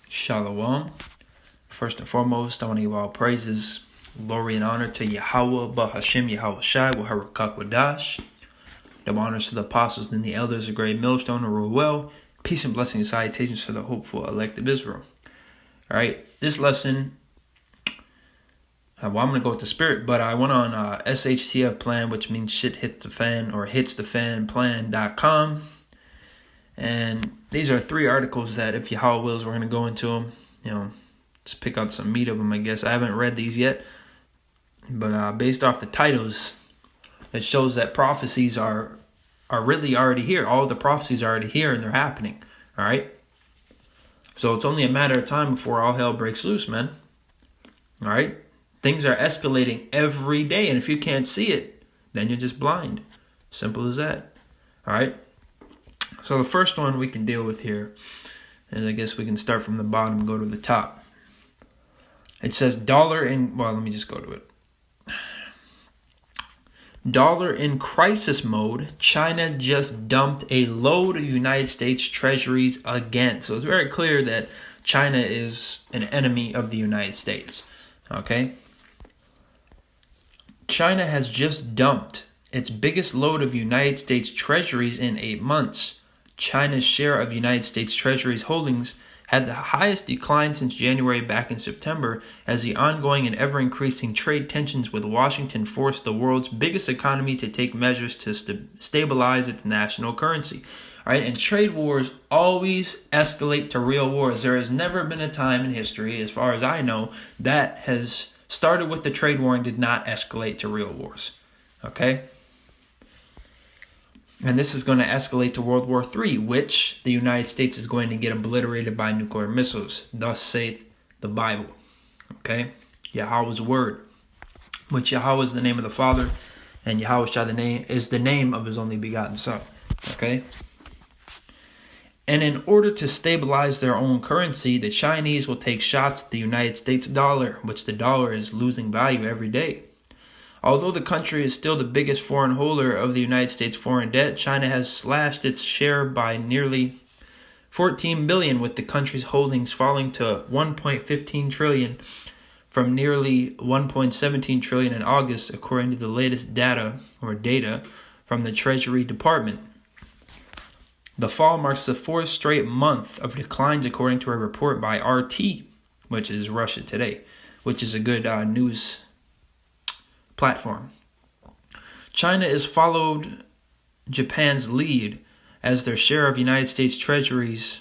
Shalom. First and foremost, I want to give all praises, glory, and honor to Yahweh, Bahashem, Yahweh Shai, Waharakak Wadash. Double honors to the apostles and the elders of Great Millstone who rule well. Peace and blessings and salutations to the hopeful elect of Israel. All right, this lesson, I'm going to go with the spirit, but I went on SHTF plan, which means shit hits the fan, or hitsthefanplan.com. And these are 3 articles that, if Yahweh wills, we're going to go into them. Just pick out some meat of them, I guess. I haven't read these yet. But based off the titles, it shows that prophecies are really already here. All the prophecies are already here and they're happening. All right? So it's only a matter of time before all hell breaks loose, man. All right? Things are escalating every day. And if you can't see it, then you're just blind. Simple as that. All right? So the first one we can deal with here is, I guess we can start from the bottom and go to the top. It says dollar in, well, let me just go to it. Dollar in crisis mode. China just dumped a load of United States treasuries again. So it's very clear that China is an enemy of the United States. Okay? China has just dumped its biggest load of United States treasuries in 8 months. China's share of United States Treasuries holdings had the highest decline since January back in September, as the ongoing and ever-increasing trade tensions with Washington forced the world's biggest economy to take measures to stabilize its national currency. All right, and trade wars always escalate to real wars. There has never been a time in history, as far as I know, that has started with the trade war and did not escalate to real wars. Okay? And this is going to escalate to World War III, which the United States is going to get obliterated by nuclear missiles. Thus saith the Bible. Okay? Yahweh's word. Which Yahweh is the name of the Father, and Yahweh Shai is the name of his only begotten Son. Okay? And in order to stabilize their own currency, the Chinese will take shots at the United States dollar, which the dollar is losing value every day. Although the country is still the biggest foreign holder of the United States foreign debt, China has slashed its share by nearly 14 billion, with the country's holdings falling to 1.15 trillion from nearly 1.17 trillion in August, according to the latest data from the Treasury Department. The fall marks the 4th straight month of declines, according to a report by RT, which is Russia Today, which is a good news platform. China has followed Japan's lead, as their share of United States treasuries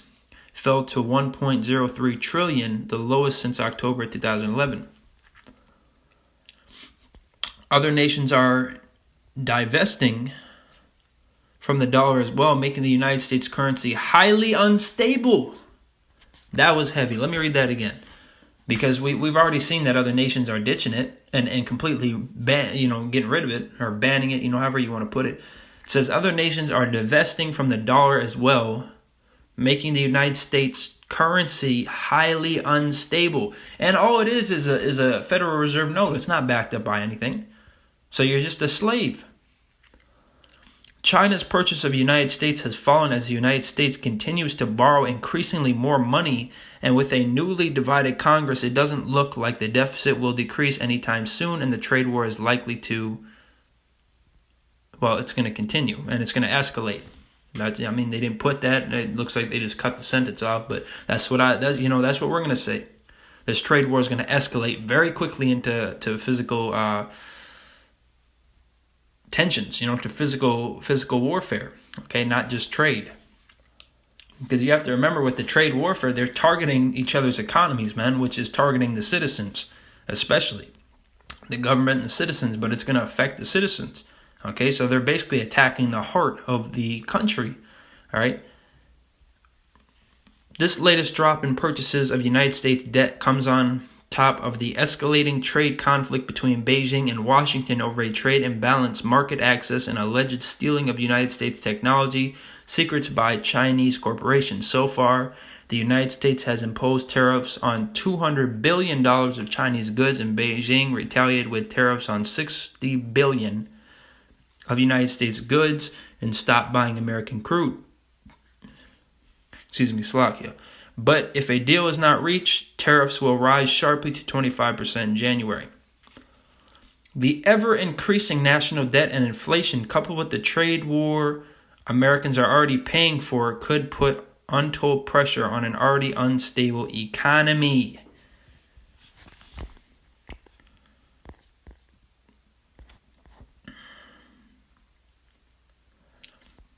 fell to 1.03 trillion, the lowest since October 2011. Other nations are divesting from the dollar as well, making the United States currency highly unstable. That was heavy. Let me read that again. Because we've already seen that other nations are ditching it and completely getting rid of it, or banning it, however you want to put it. It says other nations are divesting from the dollar as well, making the United States currency highly unstable. And all it is a Federal Reserve note. It's not backed up by anything. So you're just a slave. China's purchase of the United States has fallen as the United States continues to borrow increasingly more money, and with a newly divided Congress, it doesn't look like the deficit will decrease anytime soon, and the trade war is likely to, it's going to continue, and it's going to escalate. They didn't put that. It looks like they just cut the sentence off, but that's what we're going to say. This trade war is going to escalate very quickly into physical tensions, to physical warfare, okay, not just trade. Because you have to remember, with the trade warfare, they're targeting each other's economies, man, which is targeting the citizens, especially the government and the citizens, but it's going to affect the citizens, okay? So they're basically attacking the heart of the country, all right? This latest drop in purchases of United States debt comes on top of the escalating trade conflict between Beijing and Washington over a trade imbalance, market access, and alleged stealing of United States technology secrets by Chinese corporations. So far, the United States has imposed tariffs on $200 billion of Chinese goods, and Beijing retaliated with tariffs on $60 billion of United States goods and stopped buying American crude. Slovakia. But if a deal is not reached, tariffs will rise sharply to 25% in January. The ever-increasing national debt and inflation, coupled with the trade war Americans are already paying for, could put untold pressure on an already unstable economy.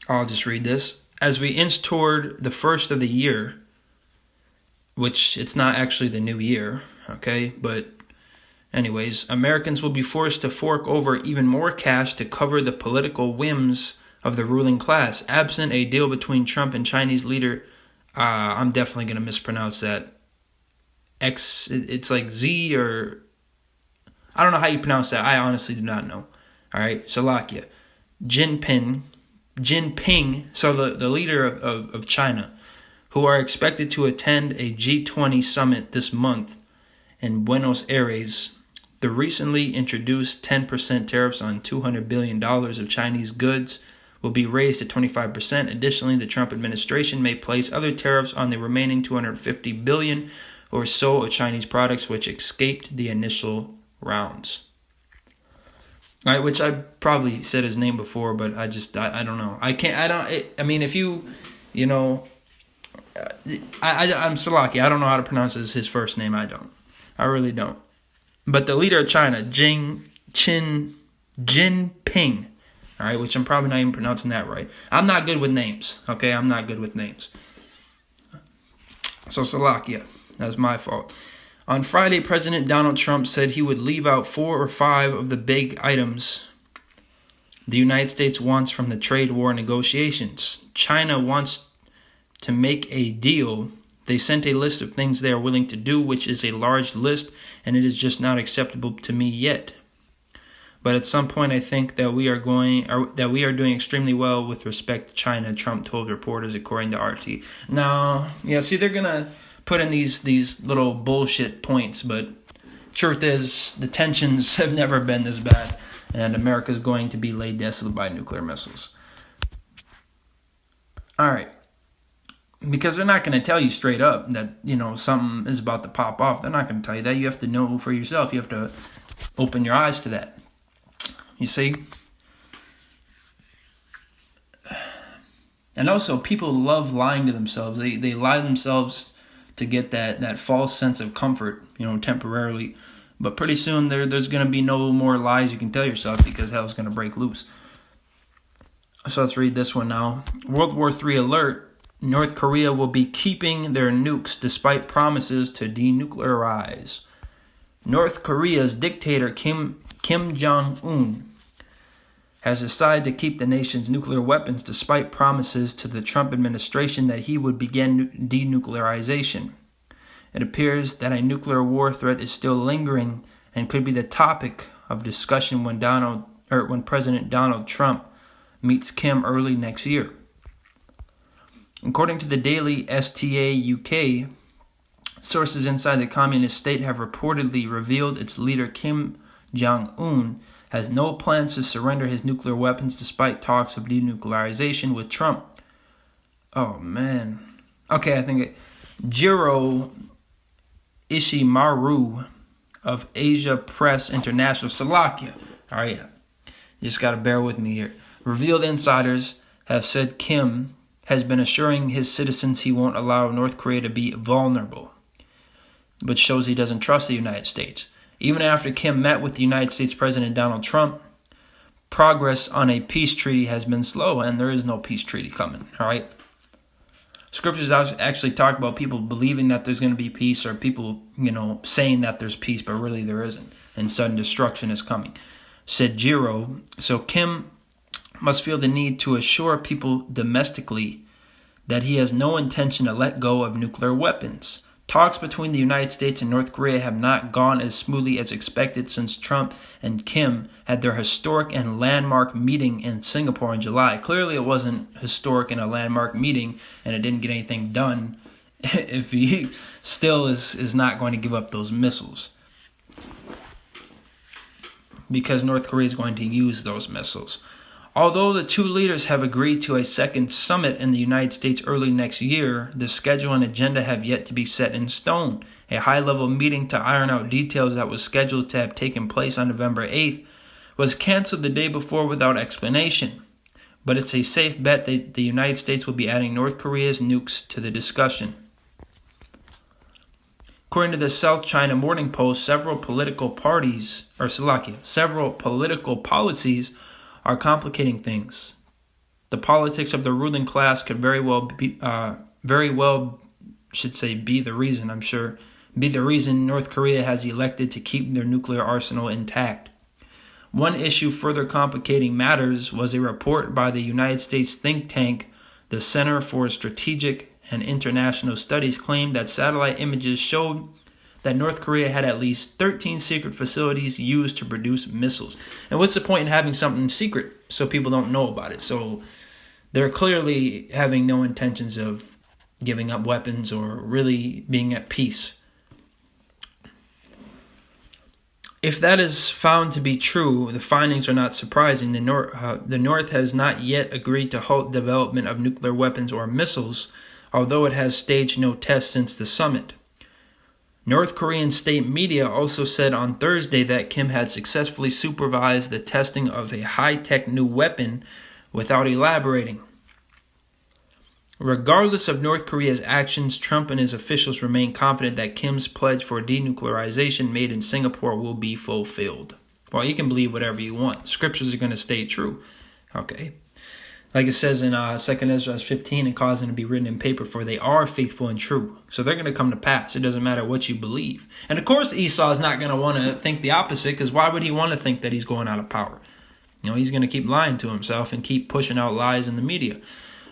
I'll just read this. As we inch toward the first of the year, which it's not actually the new year, okay? But anyways, Americans will be forced to fork over even more cash to cover the political whims of the ruling class. Absent a deal between Trump and Chinese leader, I'm definitely going to mispronounce that. It's like Z or... I don't know how you pronounce that. I honestly do not know. All right, Salakia. Jinping, so the leader of China, who are expected to attend a G20 summit this month in Buenos Aires. The recently introduced 10% tariffs on $200 billion of Chinese goods will be raised to 25%. Additionally, the Trump administration may place other tariffs on the remaining $250 billion or so of Chinese products which escaped the initial rounds. All right, which I probably said his name before, but I don't know. If I'm Salaki. I don't know how to pronounce his first name. I really don't. But the leader of China, Jinping, all right, which I'm probably not even pronouncing that right. I'm not good with names, okay? I'm not good with names. So Salakia, that's my fault. On Friday, President Donald Trump said he would leave out 4 or 5 of the big items the United States wants from the trade war negotiations. China wants to make a deal. They sent a list of things they are willing to do, which is a large list, and it is just not acceptable to me yet. But at some point, I think that we are doing extremely well with respect to China, Trump told reporters, according to RT. Now, they're gonna put in these little bullshit points, but truth is, the tensions have never been this bad, and America is going to be laid desolate by nuclear missiles. All right. Because they're not going to tell you straight up that, something is about to pop off. They're not going to tell you that. You have to know for yourself. You have to open your eyes to that. You see? And also, people love lying to themselves. They lie to themselves to get that false sense of comfort, temporarily. But pretty soon, there's going to be no more lies you can tell yourself because hell's going to break loose. So let's read this one now. World War III alert. North Korea will be keeping their nukes despite promises to denuclearize. North Korea's dictator Kim Jong-un has decided to keep the nation's nuclear weapons despite promises to the Trump administration that he would begin denuclearization. It appears that a nuclear war threat is still lingering and could be the topic of discussion when President Donald Trump meets Kim early next year. According to the daily STA UK, sources inside the communist state have reportedly revealed its leader Kim Jong-un has no plans to surrender his nuclear weapons despite talks of denuclearization with Trump. Oh, man. Okay, I think Jiro Ishimaru of Asia Press International, Salakia. All right, you just got to bear with me here. Revealed insiders have said Kim has been assuring his citizens he won't allow North Korea to be vulnerable, which shows he doesn't trust the United States. Even after Kim met with the United States President Donald Trump, progress on a peace treaty has been slow, and there is no peace treaty coming, all right? Scriptures actually talk about people believing that there's going to be peace, or people, saying that there's peace, but really there isn't, and sudden destruction is coming. Said Jiro, so Kim must feel the need to assure people domestically that he has no intention to let go of nuclear weapons. Talks between the United States and North Korea have not gone as smoothly as expected since Trump and Kim had their historic and landmark meeting in Singapore in July. Clearly it wasn't historic and a landmark meeting, and it didn't get anything done if he still is not going to give up those missiles. Because North Korea is going to use those missiles. Although the two leaders have agreed to a second summit in the United States early next year, the schedule and agenda have yet to be set in stone. A high-level meeting to iron out details that was scheduled to have taken place on November 8th was canceled the day before without explanation. But it's a safe bet that the United States will be adding North Korea's nukes to the discussion. According to the South China Morning Post, several political policies are complicating things. The politics of the ruling class could be the reason North Korea has elected to keep their nuclear arsenal intact. One issue further complicating matters was a report by the United States think tank, the Center for Strategic and International Studies, claimed that satellite images showed that North Korea had at least 13 secret facilities used to produce missiles. And what's the point in having something secret so people don't know about it? So they're clearly having no intentions of giving up weapons or really being at peace. If that is found to be true, the findings are not surprising. The North has not yet agreed to halt development of nuclear weapons or missiles, although it has staged no tests since the summit. North Korean state media also said on Thursday that Kim had successfully supervised the testing of a high-tech new weapon without elaborating. Regardless of North Korea's actions, Trump and his officials remain confident that Kim's pledge for denuclearization made in Singapore will be fulfilled. Well, you can believe whatever you want. Scriptures are going to stay true. Okay. Like it says in 2 Ezra 15, it caused them to be written in paper, for they are faithful and true. So they're going to come to pass. It doesn't matter what you believe. And of course, Esau is not going to want to think the opposite, because why would he want to think that he's going out of power? He's going to keep lying to himself and keep pushing out lies in the media.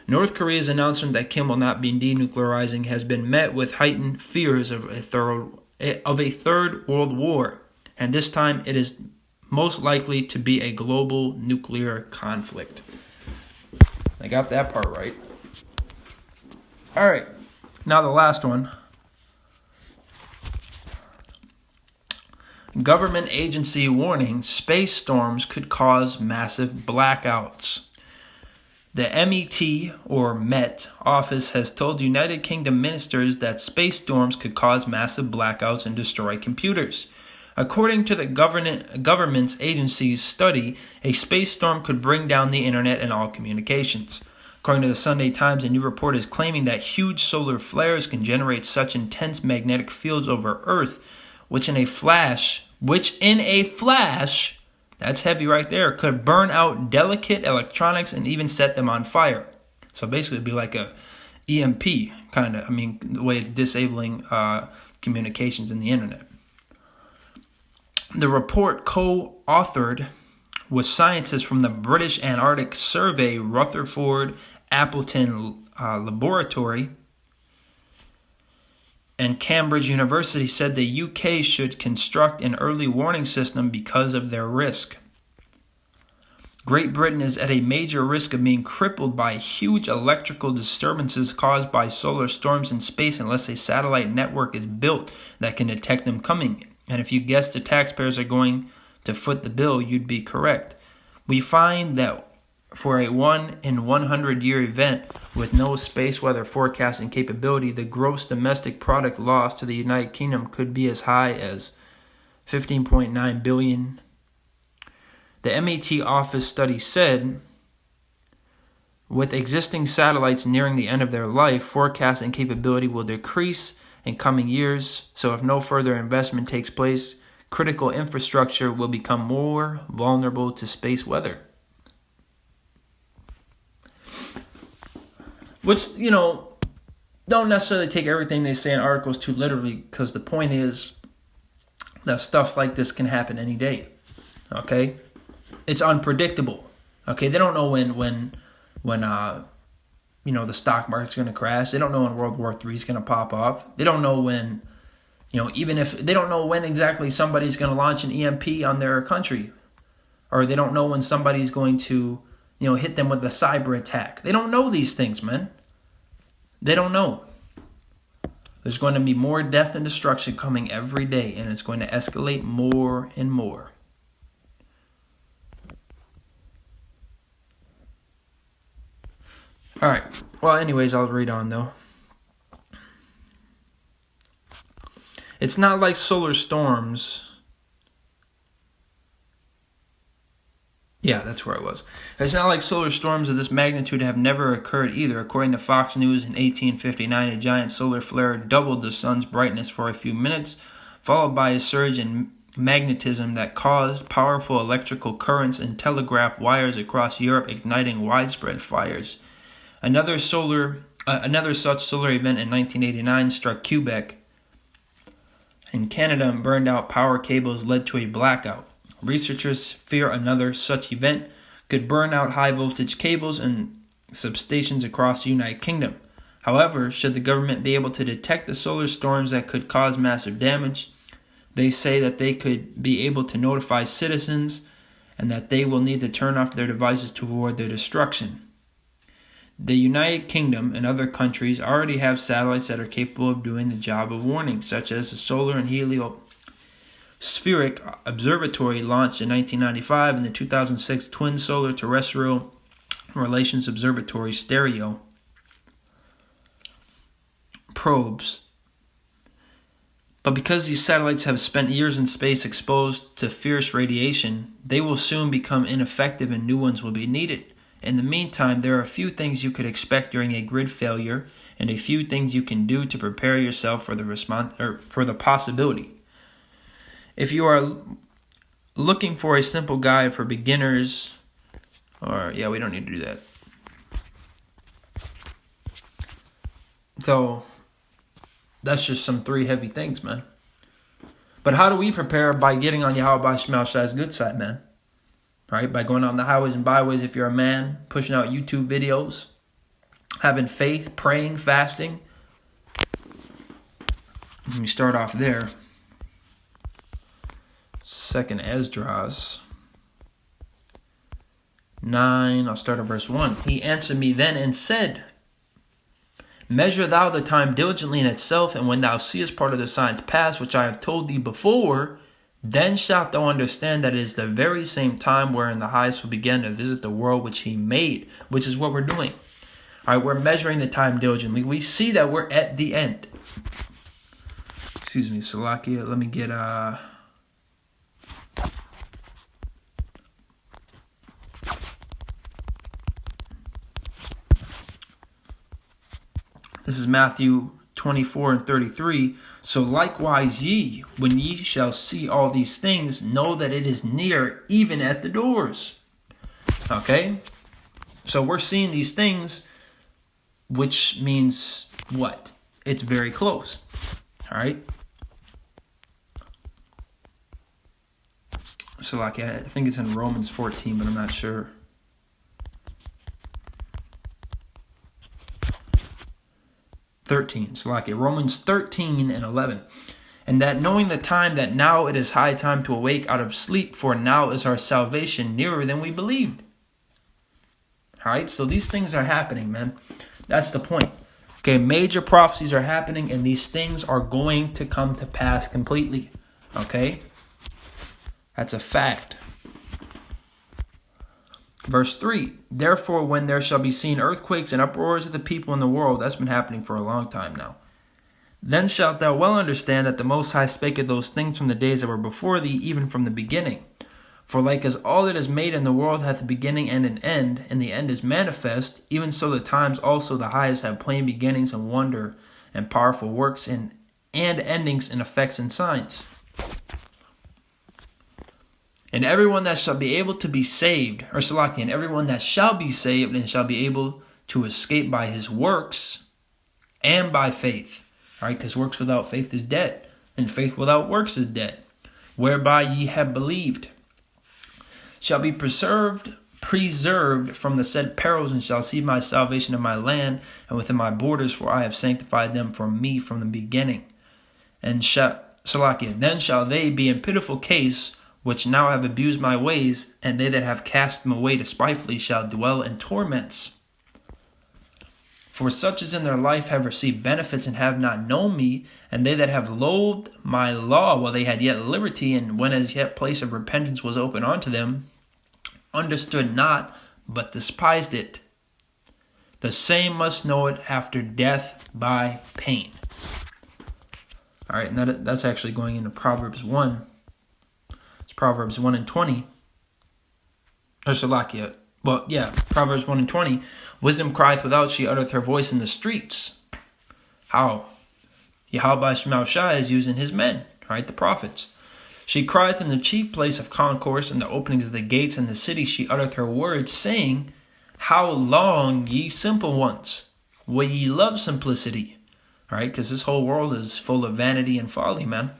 North Korea's announcement that Kim will not be denuclearizing has been met with heightened fears of a third world war, and this time it is most likely to be a global nuclear conflict. I got that part right. All right, now the last one. Government agency warning: space storms could cause massive blackouts. The Met office has told United Kingdom ministers that space storms could cause massive blackouts and destroy computers. According to the government's agency's study, a space storm could bring down the internet and all communications. According to the Sunday Times, a new report is claiming that huge solar flares can generate such intense magnetic fields over Earth, which in a flash, that's heavy right there, could burn out delicate electronics and even set them on fire. So basically it'd be like a EMP, kind of. The way it's disabling communications in the internet. The report, co-authored with scientists from the British Antarctic Survey, Rutherford Appleton Laboratory, and Cambridge University, said the UK should construct an early warning system because of their risk. Great Britain is at a major risk of being crippled by huge electrical disturbances caused by solar storms in space unless a satellite network is built that can detect them coming. And if you guessed the taxpayers are going to foot the bill, you'd be correct. We find that for a 1 in 100-year event with no space weather forecasting capability, the gross domestic product loss to the United Kingdom could be as high as $15.9 billion. The MET office study said, with existing satellites nearing the end of their life, forecasting capability will decrease in coming years, so if no further investment takes place, critical infrastructure will become more vulnerable to space weather. Which, don't necessarily take everything they say in articles too literally, because the point is that stuff like this can happen any day. Okay? It's unpredictable. Okay? They don't know when the stock market's going to crash. They don't know when World War III is going to pop off. They don't know when, even if they don't know when exactly somebody's going to launch an EMP on their country, or they don't know when somebody's going to, hit them with a cyber attack. They don't know these things, man. They don't know. There's going to be more death and destruction coming every day, and it's going to escalate more and more. All right. Well, anyways, I'll read on though. It's not like solar storms. Yeah, that's where I was. It's not like solar storms of this magnitude have never occurred either. According to Fox News, in 1859, a giant solar flare doubled the sun's brightness for a few minutes, followed by a surge in magnetism that caused powerful electrical currents in telegraph wires across Europe, igniting widespread fires. Another such solar event in 1989 struck Quebec in Canada and burned out power cables, led to a blackout. Researchers fear another such event could burn out high voltage cables and substations across the United Kingdom. However, should the government be able to detect the solar storms that could cause massive damage, they say that they could be able to notify citizens and that they will need to turn off their devices to avoid their destruction. The United Kingdom and other countries already have satellites that are capable of doing the job of warning, such as the Solar and Heliospheric Observatory launched in 1995 and the 2006 Twin Solar Terrestrial Relations Observatory stereo probes. But because these satellites have spent years in space exposed to fierce radiation, they will soon become ineffective and new ones will be needed. In the meantime, there are a few things you could expect during a grid failure and a few things you can do to prepare yourself for the possibility. If you are looking for a simple guide for beginners, we don't need to do that. So that's just some 3 heavy things, man. But how do we prepare? By getting on Yahweh Shemel Shai's good side, man. Right? By going on the highways and byways if you're a man, pushing out YouTube videos, having faith, praying, fasting. Let me start off there. 2nd Esdras 9, I'll start at verse 1. He answered me then and said, measure thou the time diligently in itself, and when thou seest part of the signs pass, which I have told thee before, then shalt thou understand that it is the very same time wherein the highest will begin to visit the world which he made, which is what we're doing. All right, we're measuring the time diligently. We see that we're at the end. Excuse me, Salakia. Let me get This is Matthew 24 and 33. So likewise ye, when ye shall see all these things, know that it is near, even at the doors. Okay? So we're seeing these things, which means what? It's very close. All right? So I think it's in Romans 14, but I'm not sure. Romans 13 and 11. And that knowing the time that now it is high time to awake out of sleep, for now is our salvation nearer than we believed. All right, so these things are happening, man. That's the point. Okay, major prophecies are happening, and these things are going to come to pass completely. Okay? That's a fact. Verse 3, therefore when there shall be seen earthquakes and uproars of the people in the world, that's been happening for a long time now, then shalt thou well understand that the Most High spake of those things from the days that were before thee, even from the beginning. For like as all that is made in the world hath a beginning and an end, and the end is manifest, even so the times also the highest have plain beginnings and wonder and powerful works and endings and effects and signs. And everyone that shall be able to be saved, and everyone that shall be saved and shall be able to escape by his works and by faith. All right, because works without faith is dead, and faith without works is dead. Whereby ye have believed, shall be preserved from the said perils, and shall see my salvation in my land and within my borders, for I have sanctified them for me from the beginning. And then shall they be in pitiful case, which now have abused my ways, and they that have cast them away despitefully shall dwell in torments. For such as in their life have received benefits and have not known me, and they that have loathed my law while they had yet liberty, and when as yet place of repentance was open unto them, understood not, but despised it. The same must know it after death by pain. All right, and that's actually going into Proverbs 1. It's Proverbs 1 and 20. Or Salakia. Well, yeah, Proverbs 1 and 20. Wisdom crieth without, she uttereth her voice in the streets. How? Yahweh Shemel Shai is using his men, right? The prophets. She crieth in the chief place of concourse, in the openings of the gates in the city. She uttereth her words, saying, how long, ye simple ones, will ye love simplicity? All right, because this whole world is full of vanity and folly, man.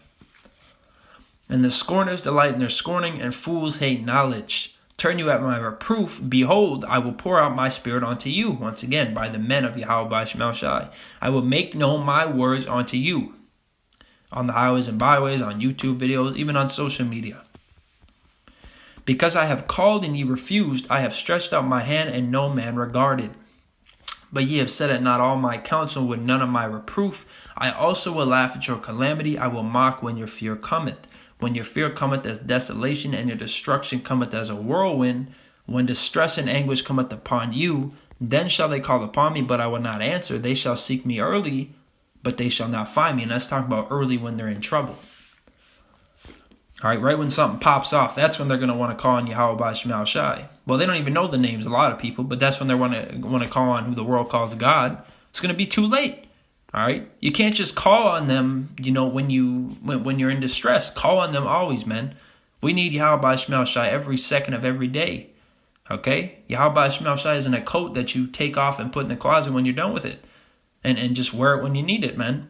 And the scorners delight in their scorning, and fools hate knowledge. Turn you at my reproof. Behold, I will pour out my spirit unto you. Once again, by the men of Yahweh Shemel Shai. I will make known my words unto you. On the highways and byways, on YouTube videos, even on social media. Because I have called and ye refused, I have stretched out my hand and no man regarded. But ye have said at not all my counsel with none of my reproof. I also will laugh at your calamity. I will mock when your fear cometh. When your fear cometh as desolation and your destruction cometh as a whirlwind. When distress and anguish cometh upon you, then shall they call upon me, but I will not answer. They shall seek me early, but they shall not find me. And that's talking about early when they're in trouble. All right when something pops off, that's when they're going to want to call on Yahweh Shemel Shai. Well, they don't even know the names, a lot of people, but that's when they want to call on who the world calls God. It's going to be too late. All right, you can't just call on them, when you're in distress. Call on them always, man. We need Yahweh Shemel Shai every second of every day. Okay, Yahweh Shemel Shai isn't a coat that you take off and put in the closet when you're done with it, and just wear it when you need it, man.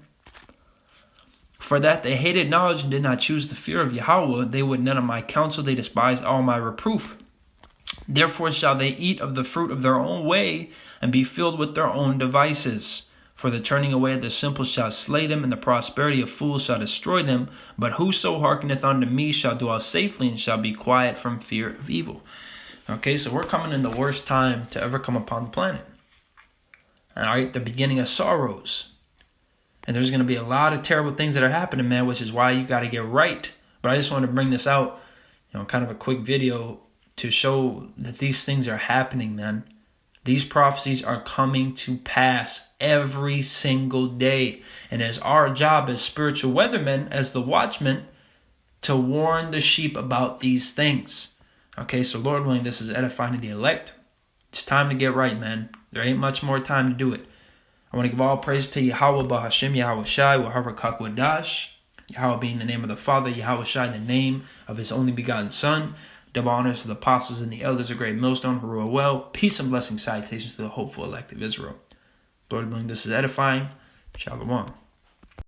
For that they hated knowledge and did not choose the fear of Yahweh. They would none of my counsel. They despised all my reproof. Therefore shall they eat of the fruit of their own way and be filled with their own devices. For the turning away of the simple shall slay them, and the prosperity of fools shall destroy them. But whoso hearkeneth unto me shall dwell safely and shall be quiet from fear of evil. Okay, so we're coming in the worst time to ever come upon the planet. All right, the beginning of sorrows. And there's going to be a lot of terrible things that are happening, man, which is why you got to get right. But I just wanted to bring this out, kind of a quick video to show that these things are happening, man. These prophecies are coming to pass every single day. And it's our job as spiritual weathermen, as the watchmen, to warn the sheep about these things. Okay, so Lord willing, this is edifying the elect. It's time to get right, man. There ain't much more time to do it. I want to give all praise to Yahweh Bahashim, Yahweh Shai, Waharakak Wadash. Yahweh being the name of the Father, Yahweh Shai the name of his only begotten Son. Double honors to the apostles and the elders of great millstone who rule well. Peace and blessing salutations to the hopeful elect of Israel. Lord willing, this is edifying. Shalom.